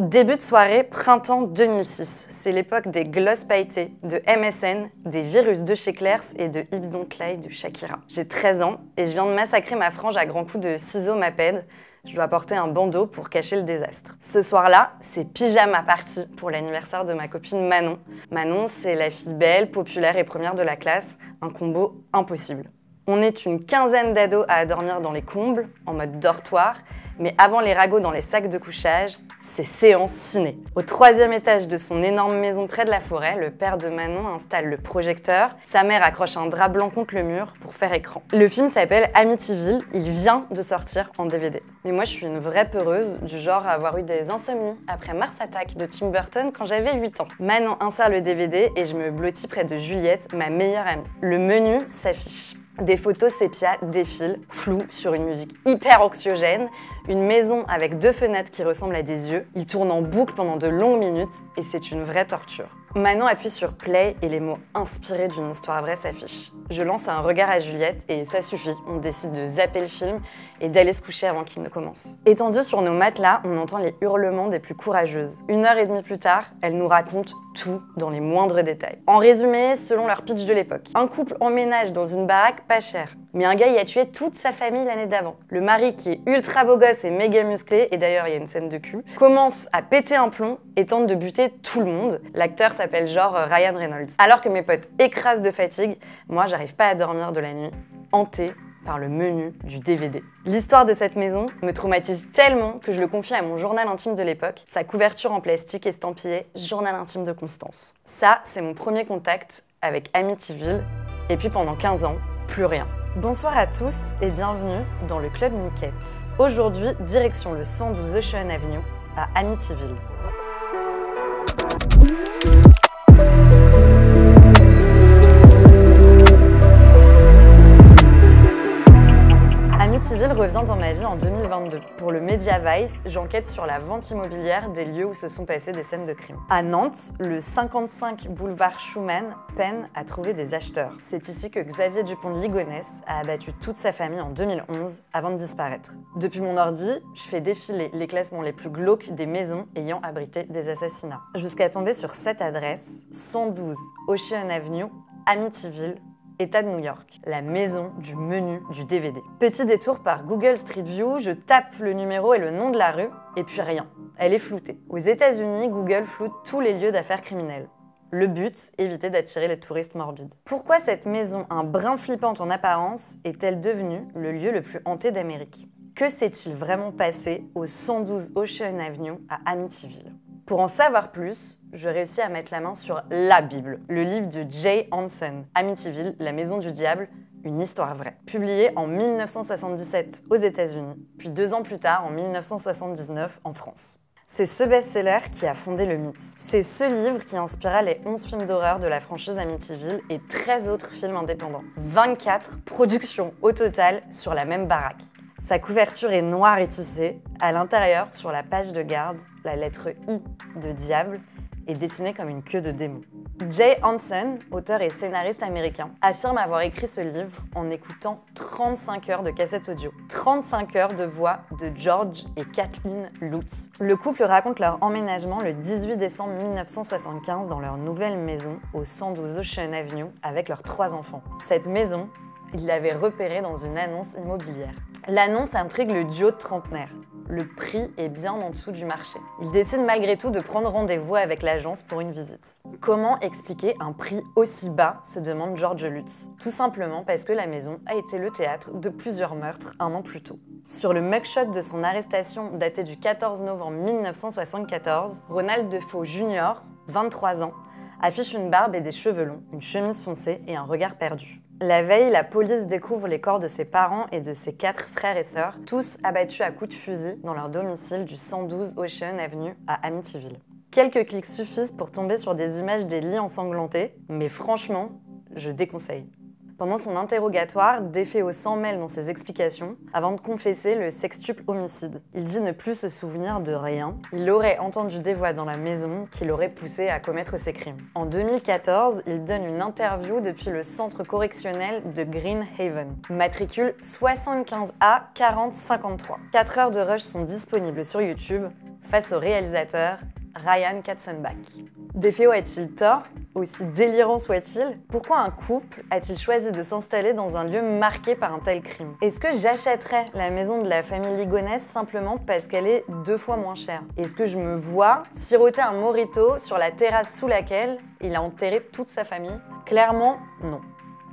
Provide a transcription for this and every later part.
Début de soirée, printemps 2006. C'est l'époque des glosses pailletées, de MSN, des virus de chez Claire's et de Hips Don't Lie de Shakira. J'ai 13 ans et je viens de massacrer ma frange à grands coups de ciseaux Maped. Je dois porter un bandeau pour cacher le désastre. Ce soir-là, c'est pyjama party pour l'anniversaire de ma copine Manon. Manon, c'est la fille belle, populaire et première de la classe, un combo impossible. On est une quinzaine d'ados à dormir dans les combles, en mode dortoir, mais avant les ragots dans les sacs de couchage, c'est séance ciné. Au 3e étage de son énorme maison près de la forêt, le père de Manon installe le projecteur. Sa mère accroche un drap blanc contre le mur pour faire écran. Le film s'appelle Amityville, il vient de sortir en DVD. Mais moi je suis une vraie peureuse, du genre à avoir eu des insomnies après Mars Attack de Tim Burton quand j'avais 8 ans. Manon insère le DVD et je me blottis près de Juliette, ma meilleure amie. Le menu s'affiche. Des photos sépia défilent, floues, sur une musique hyper anxiogène, une maison avec 2 fenêtres qui ressemblent à des yeux. Il tourne en boucle pendant de longues minutes et c'est une vraie torture. Manon appuie sur play et les mots inspirés d'une histoire vraie s'affichent. Je lance un regard à Juliette et ça suffit, on décide de zapper le film et d'aller se coucher avant qu'il ne commence. Étendus sur nos matelas, on entend les hurlements des plus courageuses. 1h30 plus tard, elles nous racontent tout dans les moindres détails. En résumé, selon leur pitch de l'époque, un couple emménage dans une baraque pas chère, mais un gars y a tué toute sa famille l'année d'avant. Le mari, qui est ultra beau gosse et méga musclé, et d'ailleurs il y a une scène de cul, commence à péter un plomb et tente de buter tout le monde. L'acteur s'appelle genre Ryan Reynolds. Alors que mes potes écrasent de fatigue, moi j'arrive pas à dormir de la nuit, hantée par le menu du DVD. L'histoire de cette maison me traumatise tellement que je le confie à mon journal intime de l'époque. Sa couverture en plastique estampillée « Journal intime de Constance ». Ça, c'est mon premier contact avec Amityville. Et puis pendant 15 ans, plus rien. Bonsoir à tous et bienvenue dans le Club Niquette. Aujourd'hui, direction le 112 Ocean Avenue à Amityville. Amityville revient dans ma vie en 2022. Pour le média Vice, j'enquête sur la vente immobilière des lieux où se sont passées des scènes de crime. À Nantes, le 55 boulevard Schumann peine à trouver des acheteurs. C'est ici que Xavier Dupont de Ligonnès a abattu toute sa famille en 2011 avant de disparaître. Depuis mon ordi, je fais défiler les classements les plus glauques des maisons ayant abrité des assassinats. Jusqu'à tomber sur cette adresse, 112 Ocean Avenue, Amityville, État de New York, la maison du menu du DVD. Petit détour par Google Street View, je tape le numéro et le nom de la rue, et puis rien. Elle est floutée. Aux États-Unis, Google floute tous les lieux d'affaires criminelles. Le but, éviter d'attirer les touristes morbides. Pourquoi cette maison, un brin flippante en apparence, est-elle devenue le lieu le plus hanté d'Amérique? Que s'est-il vraiment passé au 112 Ocean Avenue à Amityville? Pour en savoir plus, je réussis à mettre la main sur la Bible, le livre de Jay Hansen, Amityville, la maison du diable, une histoire vraie. Publié en 1977 aux États-Unis, puis 2 ans plus tard, en 1979, en France. C'est ce best-seller qui a fondé le mythe. C'est ce livre qui inspira les 11 films d'horreur de la franchise Amityville et 13 autres films indépendants. 24 productions au total sur la même baraque. Sa couverture est noire et tissée. À l'intérieur, sur la page de garde, la lettre I de diable est dessinée comme une queue de démon. Jay Hansen, auteur et scénariste américain, affirme avoir écrit ce livre en écoutant 35 heures de cassettes audio. 35 heures de voix de George et Kathleen Lutz. Le couple raconte leur emménagement le 18 décembre 1975 dans leur nouvelle maison au 112 Ocean Avenue avec leurs 3 enfants. Cette maison, ils l'avaient repérée dans une annonce immobilière. L'annonce intrigue le duo de trentenaires. Le prix est bien en dessous du marché. Ils décident malgré tout de prendre rendez-vous avec l'agence pour une visite. Comment expliquer un prix aussi bas, se demande George Lutz. Tout simplement parce que la maison a été le théâtre de plusieurs meurtres 1 an plus tôt. Sur le mugshot de son arrestation daté du 14 novembre 1974, Ronald Defoe Jr., 23 ans, affiche une barbe et des cheveux longs, une chemise foncée et un regard perdu. La veille, la police découvre les corps de ses parents et de ses 4 frères et sœurs, tous abattus à coups de fusil dans leur domicile du 112 Ocean Avenue à Amityville. Quelques clics suffisent pour tomber sur des images des lits ensanglantés, mais franchement, je déconseille. Pendant son interrogatoire, Defeo s'en mêle dans ses explications avant de confesser le sextuple homicide. Il dit ne plus se souvenir de rien. Il aurait entendu des voix dans la maison qui l'auraient poussé à commettre ses crimes. En 2014, il donne une interview depuis le centre correctionnel de Green Haven. Matricule 75A 4053. 4 heures de rush sont disponibles sur YouTube. face au réalisateur Ryan Katzenbach. DeFeo a-t-il tort? Aussi délirant soit-il, pourquoi un couple a-t-il choisi de s'installer dans un lieu marqué par un tel crime? Est-ce que j'achèterais la maison de la famille Ligonès simplement parce qu'elle est 2 fois moins chère? Est-ce que je me vois siroter un mojito sur la terrasse sous laquelle il a enterré toute sa famille? Clairement, non.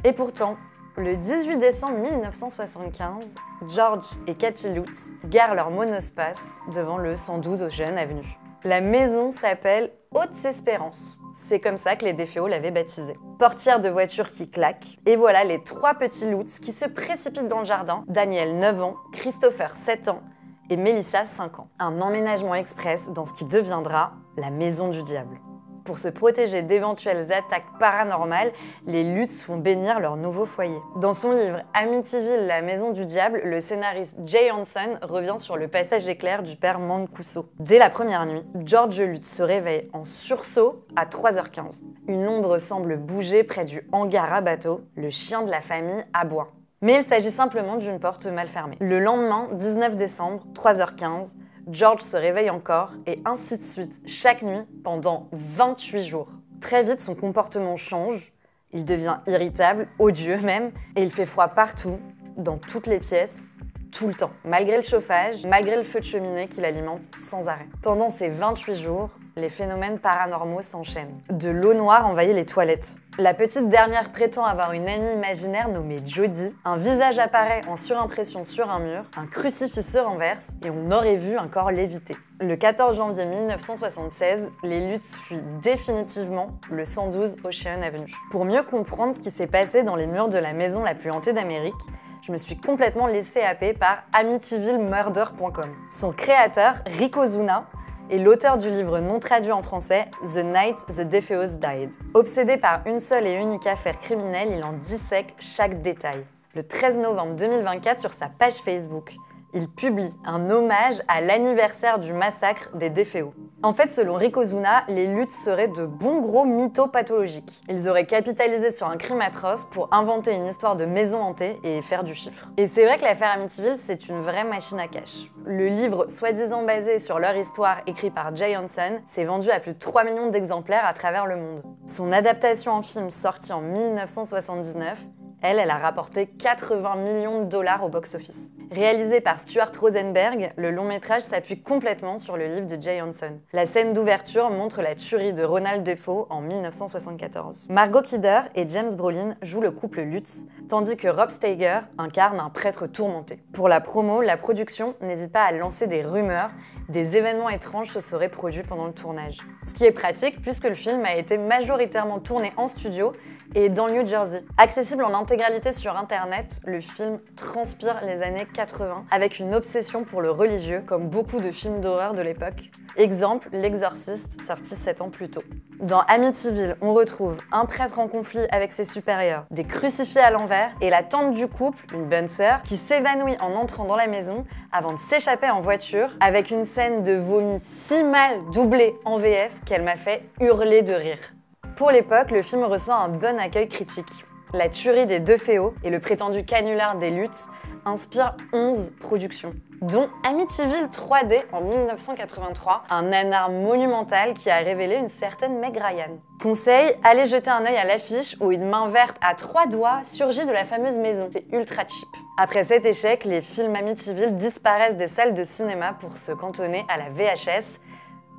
Et pourtant, le 18 décembre 1975, George et Kathy Lutz garent leur monospace devant le 112 Ocean Avenue. La maison s'appelle Hautes Espérances. C'est comme ça que les DeFeo l'avaient baptisée. Portière de voiture qui claque, et voilà les 3 petits Lutz qui se précipitent dans le jardin. Daniel, 9 ans, Christopher, 7 ans, et Melissa, 5 ans. Un emménagement express dans ce qui deviendra la maison du diable. Pour se protéger d'éventuelles attaques paranormales, les Lutz font bénir leur nouveau foyer. Dans son livre Amityville, la maison du diable, le scénariste Jay Hanson revient sur le passage éclair du père Mancuso. Dès la première nuit, George Lutz se réveille en sursaut à 3h15. Une ombre semble bouger près du hangar à bateau. Le chien de la famille aboie. Mais il s'agit simplement d'une porte mal fermée. Le lendemain, 19 décembre, 3h15, George se réveille encore et ainsi de suite chaque nuit pendant 28 jours. Très vite, son comportement change, il devient irritable, odieux même, et il fait froid partout, dans toutes les pièces, tout le temps, malgré le chauffage, malgré le feu de cheminée qui l'alimente sans arrêt. Pendant ces 28 jours, les phénomènes paranormaux s'enchaînent. De l'eau noire envahit les toilettes. La petite dernière prétend avoir une amie imaginaire nommée Jodie. Un visage apparaît en surimpression sur un mur, un crucifix se renverse et on aurait vu un corps léviter. Le 14 janvier 1976, les Lutz fuient définitivement le 112 Ocean Avenue. Pour mieux comprendre ce qui s'est passé dans les murs de la maison la plus hantée d'Amérique, je me suis complètement laissée happer par amityvillemurder.com. Son créateur, Rick Ozuna, est l'auteur du livre non traduit en français The Night the DeFeos Died. Obsédé par une seule et unique affaire criminelle, il en dissèque chaque détail. Le 13 novembre 2024, sur sa page Facebook, il publie un hommage à l'anniversaire du massacre des DeFeo. En fait, selon Rick Ozuna, les Lutz seraient de bons gros mythos pathologiques. Ils auraient capitalisé sur un crime atroce pour inventer une histoire de maison hantée et faire du chiffre. Et c'est vrai que l'affaire Amityville, c'est une vraie machine à cash. Le livre, soi-disant basé sur leur histoire, écrit par Jay Hanson, s'est vendu à plus de 3 millions d'exemplaires à travers le monde. Son adaptation en film, sortie en 1979, elle a rapporté 80 millions de dollars au box-office. Réalisé par Stuart Rosenberg, le long-métrage s'appuie complètement sur le livre de Jay Hanson. La scène d'ouverture montre la tuerie de Ronald DeFeo en 1974. Margot Kidder et James Brolin jouent le couple Lutz, tandis que Rob Steiger incarne un prêtre tourmenté. Pour la promo, la production n'hésite pas à lancer des rumeurs. Des événements étranges se seraient produits pendant le tournage. Ce qui est pratique puisque le film a été majoritairement tourné en studio et dans le New Jersey. Accessible en intégralité sur internet, le film transpire les années 80 avec une obsession pour le religieux comme beaucoup de films d'horreur de l'époque. Exemple, L'Exorciste, sorti 7 ans plus tôt. Dans Amityville, on retrouve un prêtre en conflit avec ses supérieurs, des crucifix à l'envers et la tante du couple, une bonne sœur, qui s'évanouit en entrant dans la maison avant de s'échapper en voiture avec une scène de vomi si mal doublée en VF qu'elle m'a fait hurler de rire. Pour l'époque, le film reçoit un bon accueil critique. La tuerie des DeFeo et le prétendu canular des Lutz inspirent 11 productions, dont Amityville 3D en 1983, un nanar monumental qui a révélé une certaine Meg Ryan. Conseil, allez jeter un œil à l'affiche où une main verte à 3 doigts surgit de la fameuse maison. C'est ultra cheap. Après cet échec, les films Amityville disparaissent des salles de cinéma pour se cantonner à la VHS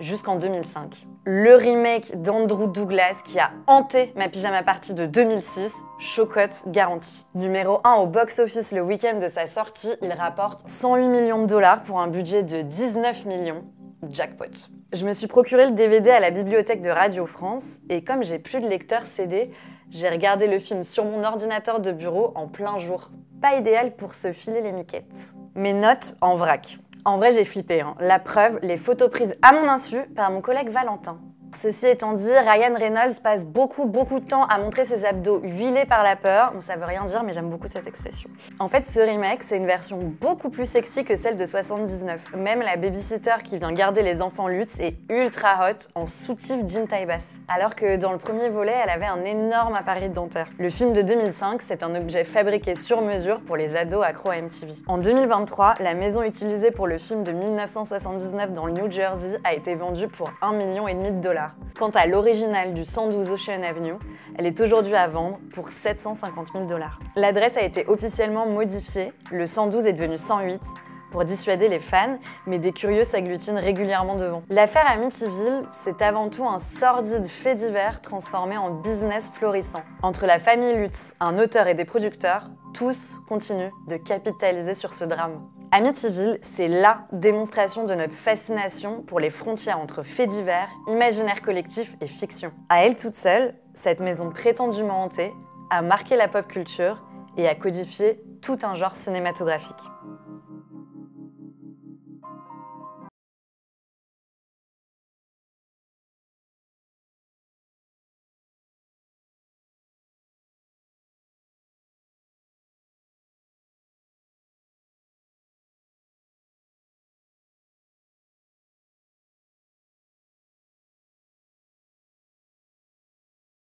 jusqu'en 2005. Le remake d'Andrew Douglas qui a hanté ma pyjama party de 2006, chocotte garantie. Numéro 1 au box-office le week-end de sa sortie, il rapporte 108 millions de dollars pour un budget de 19 millions. Jackpot. Je me suis procuré le DVD à la bibliothèque de Radio France et comme j'ai plus de lecteur CD, j'ai regardé le film sur mon ordinateur de bureau en plein jour. Pas idéal pour se filer les miquettes. Mes notes en vrac. En vrai, j'ai flippé. La preuve, les photos prises à mon insu par mon collègue Valentin. Ceci étant dit, Ryan Reynolds passe beaucoup de temps à montrer ses abdos huilés par la peur. Bon, ça veut rien dire, mais j'aime beaucoup cette expression. En fait, ce remake, c'est une version beaucoup plus sexy que celle de 79. Même la babysitter qui vient garder les enfants Lutz est ultra hot en soutif jean taille basse. Alors que dans le premier volet, elle avait un énorme appareil dentaire. Le film de 2005, c'est un objet fabriqué sur mesure pour les ados accros à MTV. En 2023, la maison utilisée pour le film de 1979 dans le New Jersey a été vendue pour 1,5 million de dollars. Quant à l'original du 112 Ocean Avenue, elle est aujourd'hui à vendre pour 750 000 $. L'adresse a été officiellement modifiée, le 112 est devenu 108, pour dissuader les fans, mais des curieux s'agglutinent régulièrement devant. L'affaire Amityville, c'est avant tout un sordide fait divers transformé en business florissant. Entre la famille Lutz, un auteur et des producteurs, tous continuent de capitaliser sur ce drame. Amityville, c'est la démonstration de notre fascination pour les frontières entre faits divers, imaginaire collectif et fiction. À elle toute seule, cette maison prétendument hantée a marqué la pop culture et a codifié tout un genre cinématographique.